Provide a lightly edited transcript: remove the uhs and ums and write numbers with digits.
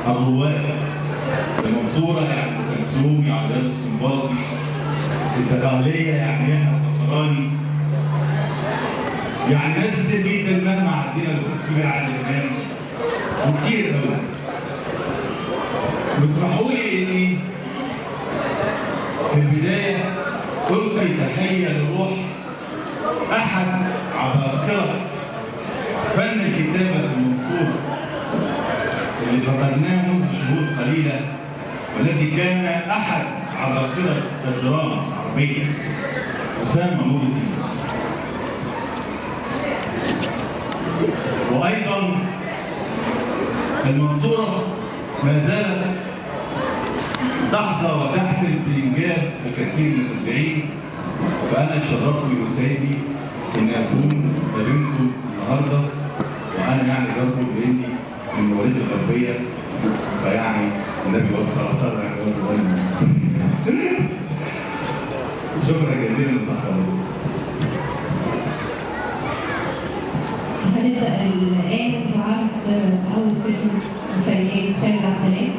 الرواد. المنصورة يعني أم كلثوم، يعني رياض السنباطي. الدقهلية يعني يحيى الفخراني. يعني ناس كتير جدا مهما عدينا الأستاذ كبير عادل إمام وكتير قوي. واسمحوا لي إني في البداية ألقي تحية لروح أحد عباقرة فن الكتابة في المنصورة اللي فقدناه منذ شهور قليلة، والذي كان أحد عباقرة الدراما العربية، أسامة نور الدين. وأيضا المنصورة ما زالت تحظى وتحفل بإنجاب الكثير من المبدعين، فأنا يشرفني ويسعدني إن أكون ما بينكم النهارده، وأنا يعني برضه بإني من مواليد الغربية، فيعني النبي وصى صدرك شكرا جزيلا لتحضروا. هنبدأ الآن بعرض أول فيلم فنان خالد عبد السلام.